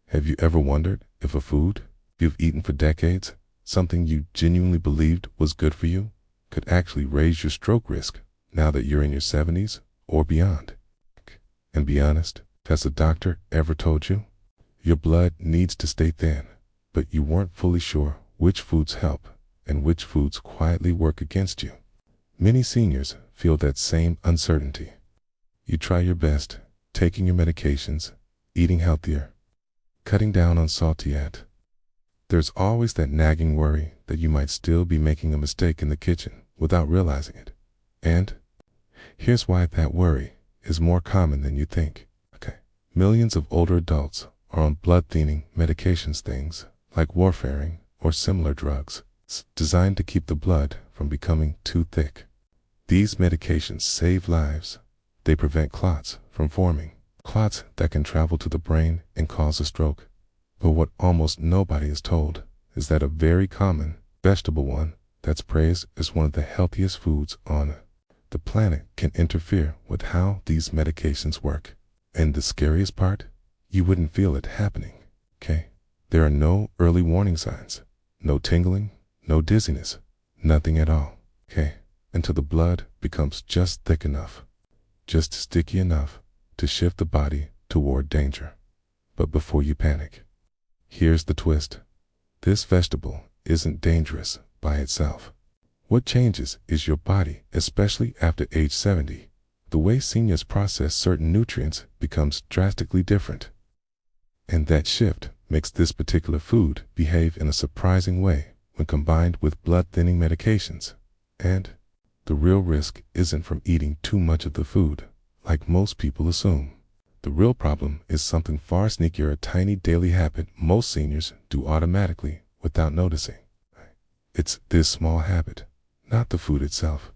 Have you ever wondered if a food you've eaten for decades, something you genuinely believed was good for you, could actually raise your stroke risk now that you're in your 70s or beyond? And be honest, has a doctor ever told you your blood needs to stay thin, but you weren't fully sure which foods help and which foods quietly work against you? Many seniors feel that same uncertainty. You try your best, taking your medications, eating healthier, cutting down on salty yet there's always that nagging worry that you might still be making a mistake in the kitchen without realizing it. And here's why that worry is more common than you think. Millions of older adults are on blood-thinning medications, things like Warfarin or similar drugs, designed to keep the blood from becoming too thick. These medications save lives. They prevent clots from forming, clots that can travel to the brain and cause a stroke. But what almost nobody is told is that a very common vegetable one that's praised as one of the healthiest foods on the planet can interfere with how these medications work. And the scariest part, you wouldn't feel it happening, There are no early warning signs, no tingling, no dizziness, nothing at all, Until the blood becomes just thick enough, just sticky enough to shift the body toward danger. But before you panic, here's the twist. This vegetable isn't dangerous by itself. What changes is your body, especially after age 70. The way seniors process certain nutrients becomes drastically different. And that shift makes this particular food behave in a surprising way when combined with blood-thinning medications. And the real risk isn't from eating too much of the food, like most people assume. The real problem is something far sneakier, a tiny daily habit most seniors do automatically without noticing. It's this small habit, not the food itself,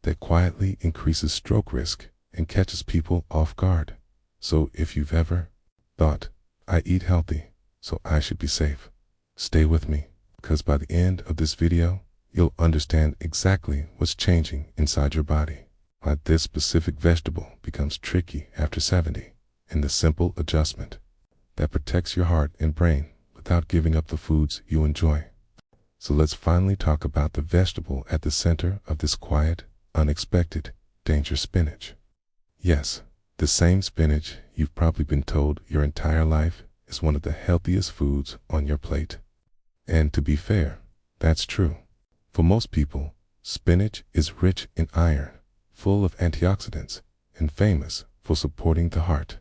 that quietly increases stroke risk and catches people off guard. So if you've ever thought, I eat healthy, so I should be safe, stay with me, because by the end of this video, you'll understand exactly what's changing inside your body, why this specific vegetable becomes tricky after 70, and the simple adjustment that protects your heart and brain without giving up the foods you enjoy. So let's finally talk about the vegetable at the center of this quiet, unexpected danger: spinach. Yes, the same spinach you've probably been told your entire life is one of the healthiest foods on your plate. And to be fair, that's true. For most people, spinach is rich in iron, full of antioxidants, and famous for supporting the heart,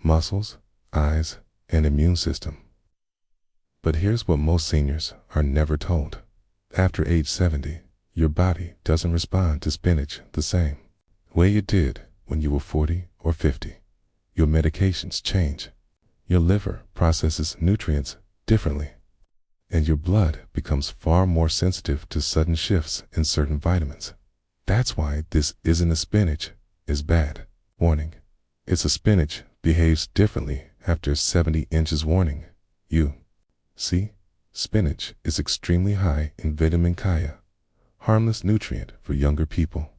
muscles, eyes, and immune system. But here's what most seniors are never told. After age 70, your body doesn't respond to spinach the same way it did when you were 40 or 50. Your medications change. Your liver processes nutrients differently, and your blood becomes far more sensitive to sudden shifts in certain vitamins. That's why this isn't a spinach is bad warning. It's a spinach behaves differently after 70 inches warning. You see, spinach is extremely high in vitamin K, harmless nutrient for younger people,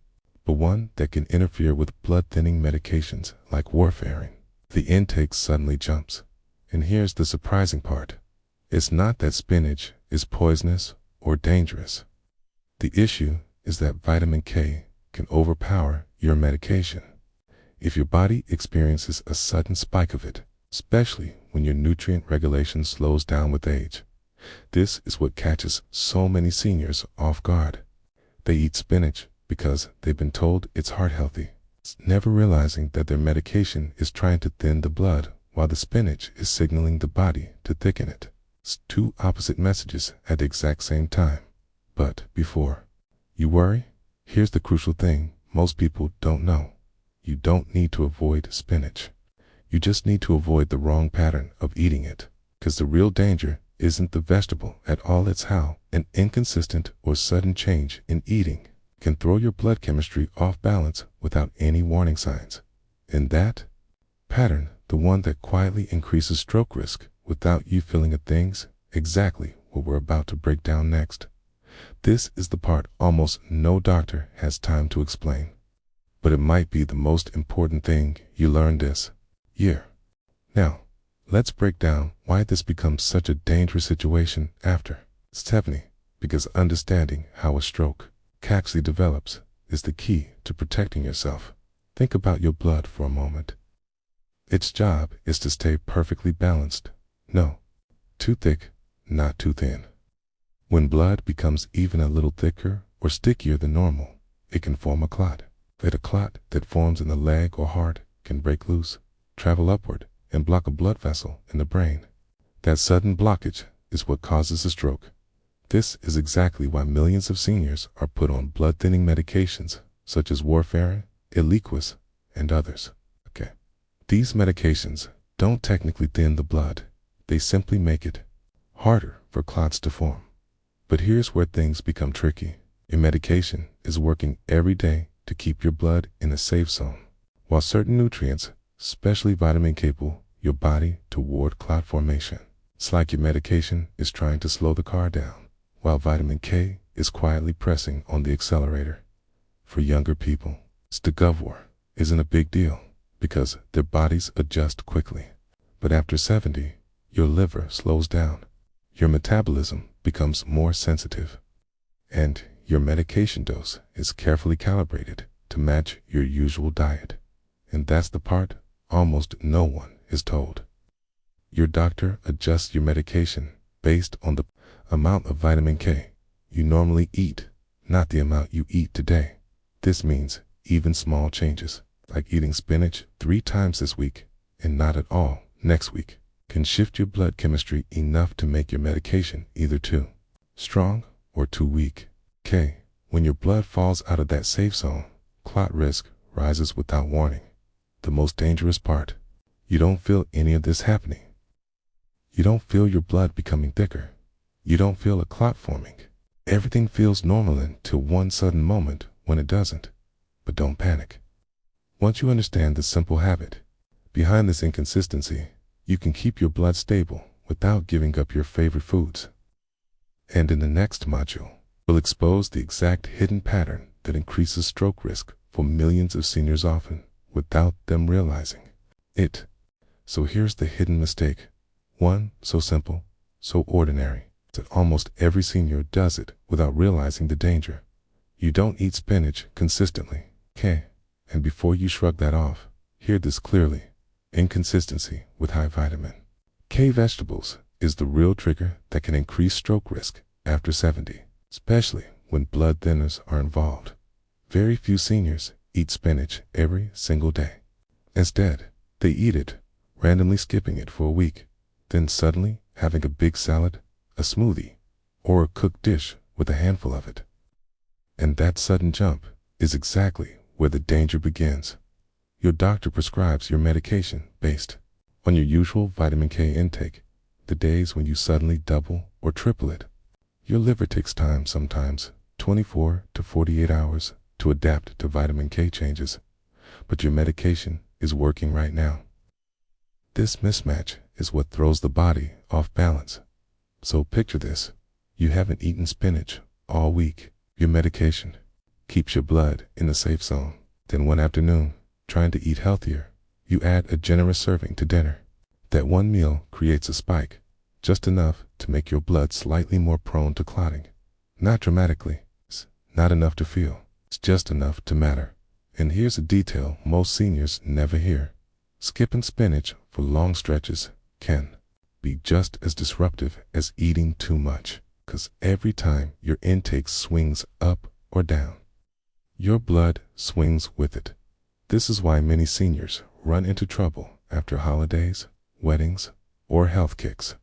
but one that can interfere with blood-thinning medications like Warfarin. The intake suddenly jumps. And here's the surprising part. It's not that spinach is poisonous or dangerous. The issue is that vitamin K can overpower your medication. If your body experiences a sudden spike of it, especially when your nutrient regulation slows down with age, this is what catches so many seniors off guard. They eat spinach because they've been told it's heart healthy, never realizing that their medication is trying to thin the blood while the spinach is signaling the body to thicken it. It's two opposite messages at the exact same time. But before you worry, here's the crucial thing most people don't know. You don't need to avoid spinach. You just need to avoid the wrong pattern of eating it, because the real danger isn't the vegetable at all. It's how an inconsistent or sudden change in eating can throw your blood chemistry off balance without any warning signs. And that pattern, the one that quietly increases stroke risk without you feeling a thing's exactly what we're about to break down next. This is the part almost no doctor has time to explain, but it might be the most important thing you learn this year. Now, Let's break down why this becomes such a dangerous situation after 70, because understanding how a stroke actually develops is the key to protecting yourself. Think about your blood for a moment. Its job is to stay perfectly balanced. No, too thick, not too thin. When blood becomes even a little thicker or stickier than normal, it can form a clot. A clot that forms in the leg or heart can break loose, travel upward, and block a blood vessel in the brain. That sudden blockage is what causes a stroke. This is exactly why millions of seniors are put on blood-thinning medications such as Warfarin, Eliquis, and others. These medications don't technically thin the blood. They simply make it harder for clots to form. But here's where things become tricky. Your medication is working every day to keep your blood in a safe zone, while certain nutrients, especially vitamin K, pull your body toward clot formation. It's like your medication is trying to slow the car down, while vitamin K is quietly pressing on the accelerator. For younger people, Steguvor isn't a big deal because their bodies adjust quickly. But after 70, your liver slows down, your metabolism becomes more sensitive, and your medication dose is carefully calibrated to match your usual diet. And that's the part almost no one is told. Your doctor adjusts your medication based on the amount of vitamin K you normally eat, not the amount you eat today. This means even small changes, like eating spinach 3 times this week and not at all next week, can shift your blood chemistry enough to make your medication either too strong or too weak. When your blood falls out of that safe zone, clot risk rises without warning. The most dangerous part, you don't feel any of this happening. You don't feel your blood becoming thicker. You don't feel a clot forming. Everything feels normal until one sudden moment when it doesn't. But don't panic. Once you understand the simple habit behind this inconsistency, you can keep your blood stable without giving up your favorite foods. And in the next module, we'll expose the exact hidden pattern that increases stroke risk for millions of seniors often without them realizing it. So here's the hidden mistake. One so simple, so ordinary, that almost every senior does it without realizing the danger. You don't eat spinach consistently, and before you shrug that off, hear this clearly. Inconsistency with high vitamin K vegetables is the real trigger that can increase stroke risk after 70, especially when blood thinners are involved. Very few seniors eat spinach every single day. Instead, they eat it, randomly skipping it for a week, then suddenly having a big salad, a smoothie, or a cooked dish with a handful of it. And that sudden jump is exactly where the danger begins. Your doctor prescribes your medication based on your usual vitamin K intake, the days when you suddenly double or triple it. Your liver takes time, sometimes 24 to 48 hours, to adapt to vitamin K changes, but your medication is working right now. This mismatch is what throws the body off balance. So picture this. You haven't eaten spinach all week. Your medication keeps your blood in the safe zone. Then one afternoon, trying to eat healthier, you add a generous serving to dinner. That one meal creates a spike, just enough to make your blood slightly more prone to clotting. Not dramatically, it's not enough to feel, it's just enough to matter. And here's a detail most seniors never hear. Skipping spinach for long stretches can be just as disruptive as eating too much, because every time your intake swings up or down, your blood swings with it. This is why many seniors run into trouble after holidays, weddings, or health kicks.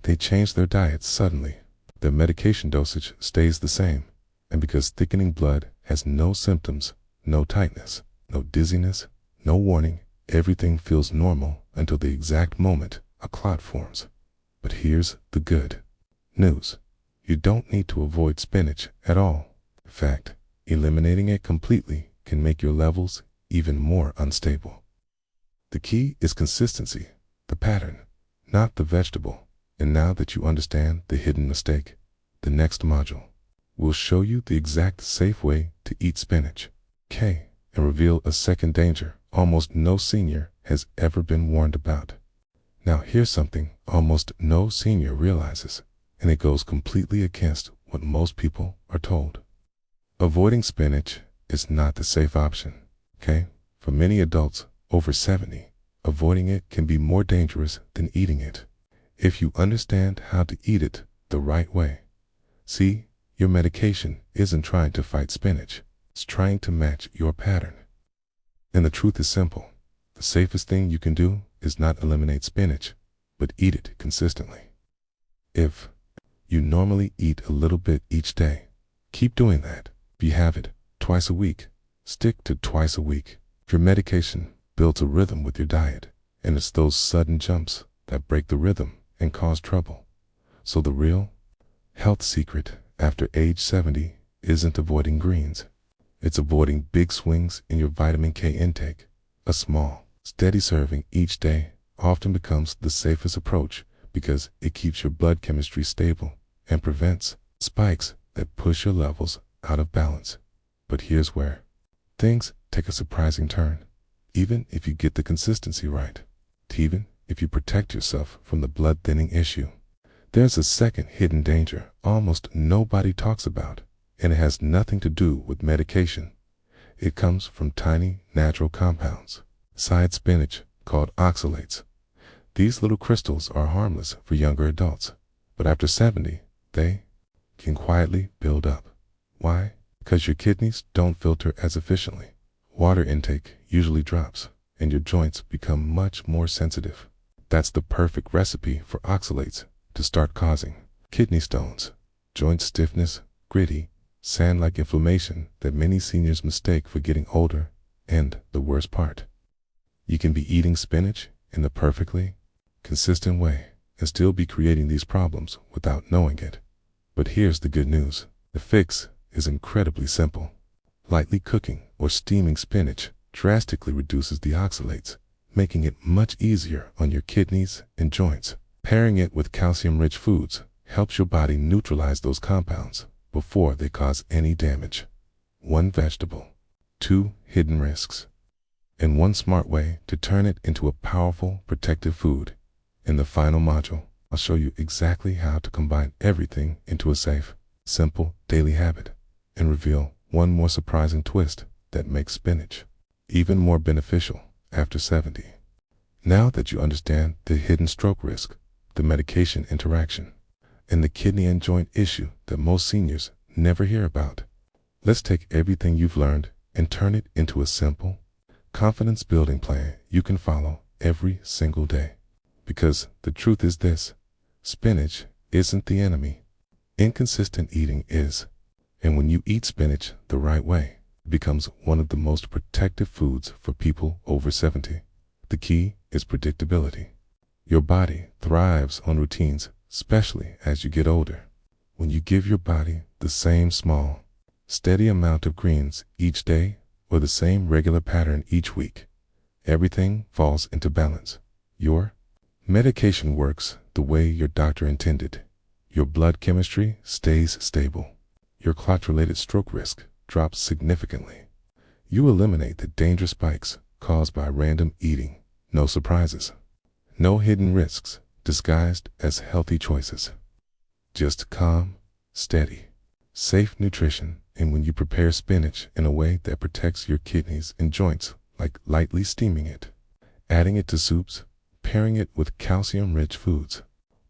They change their diets suddenly. Their medication dosage stays the same, and because thickening blood has no symptoms, no tightness, no dizziness, no warning, everything feels normal until the exact moment a clot forms. But here's the good news. You don't need to avoid spinach at all. In fact, eliminating it completely can make your levels even more unstable. The key is consistency, the pattern, not the vegetable. And now that you understand the hidden mistake, the next module will show you the exact safe way to eat spinach, and reveal a second danger almost no senior has ever been warned about. Now here's something almost no senior realizes, and it goes completely against what most people are told. Avoiding spinach is not the safe option, okay? For many adults over 70, avoiding it can be more dangerous than eating it. If you understand how to eat it the right way. See, your medication isn't trying to fight spinach. It's trying to match your pattern. And the truth is simple. The safest thing you can do is not eliminate spinach, but eat it consistently. If you normally eat a little bit each day, keep doing that. If you have it twice a week, stick to twice a week. Your medication builds a rhythm with your diet, and it's those sudden jumps that break the rhythm and cause trouble. So the real health secret after age 70 isn't avoiding greens. It's avoiding big swings in your vitamin K intake. A small, steady serving each day often becomes the safest approach because it keeps your blood chemistry stable and prevents spikes that push your levels out of balance. But here's where things take a surprising turn. Even if you get the consistency right, even if you protect yourself from the blood thinning issue, there's a second hidden danger almost nobody talks about, and it has nothing to do with medication. It comes from tiny natural compounds inside spinach called oxalates. These little crystals are harmless for younger adults, but after 70, they can quietly build up. Why? Because your kidneys don't filter as efficiently. Water intake usually drops, and your joints become much more sensitive. That's the perfect recipe for oxalates to start causing kidney stones, joint stiffness, gritty, sand-like inflammation that many seniors mistake for getting older. And the worst part, you can be eating spinach in the perfectly consistent way and still be creating these problems without knowing it. But here's the good news. The fix is incredibly simple. Lightly cooking or steaming spinach drastically reduces the oxalates, making it much easier on your kidneys and joints. Pairing it with calcium-rich foods helps your body neutralize those compounds before they cause any damage. 1 vegetable, 2 hidden risks, and 1 smart way to turn it into a powerful protective food. In the final module, I'll show you exactly how to combine everything into a safe, simple daily habit, and reveal one more surprising twist that makes spinach even more beneficial after 70. Now that you understand the hidden stroke risk, the medication interaction, and the kidney and joint issue that most seniors never hear about, let's take everything you've learned and turn it into a simple, confidence-building plan you can follow every single day. Because the truth is this, spinach isn't the enemy. Inconsistent eating is. And when you eat spinach the right way, it becomes one of the most protective foods for people over 70. The key is predictability. Your body thrives on routines, especially as you get older. When you give your body the same small, steady amount of greens each day or the same regular pattern each week, everything falls into balance. Your medication works the way your doctor intended. Your blood chemistry stays stable. Your clot-related stroke risk drops significantly. You eliminate the dangerous spikes caused by random eating. No surprises. No hidden risks disguised as healthy choices. Just calm, steady, safe nutrition. And when you prepare spinach in a way that protects your kidneys and joints, like lightly steaming it, adding it to soups, pairing it with calcium-rich foods,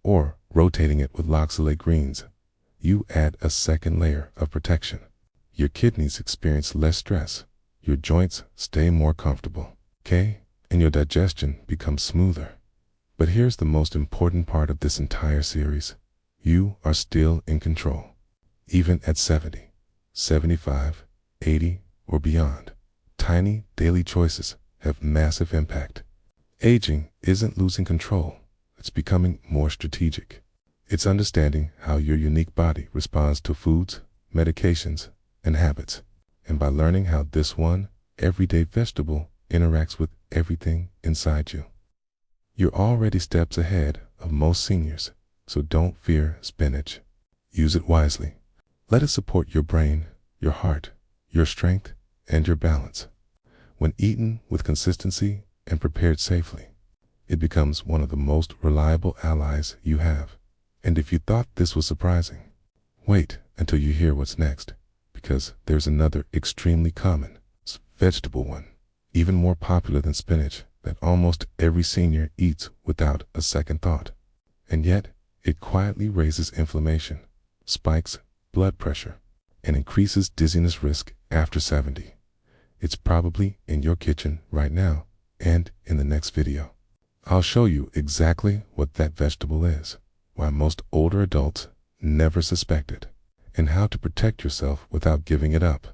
or rotating it with oxalate greens, you add a second layer of protection. Your kidneys experience less stress, your joints stay more comfortable, okay? And your digestion becomes smoother. But here's the most important part of this entire series. You are still in control. Even at 70, 75, 80, or beyond, tiny daily choices have massive impact. Aging isn't losing control. It's becoming more strategic. It's understanding how your unique body responds to foods, medications, and habits. And by learning how this one everyday vegetable interacts with everything inside you, you're already steps ahead of most seniors. So don't fear spinach. Use it wisely. Let it support your brain, your heart, your strength, and your balance. When eaten with consistency and prepared safely, it becomes one of the most reliable allies you have. And if you thought this was surprising, wait until you hear what's next, because there's another extremely common vegetable one, even more popular than spinach, that almost every senior eats without a second thought. And yet, it quietly raises inflammation, spikes blood pressure, and increases dizziness risk after 70. It's probably in your kitchen right now, and in the next video, I'll show you exactly what that vegetable is, why most older adults never suspect it, and how to protect yourself without giving it up.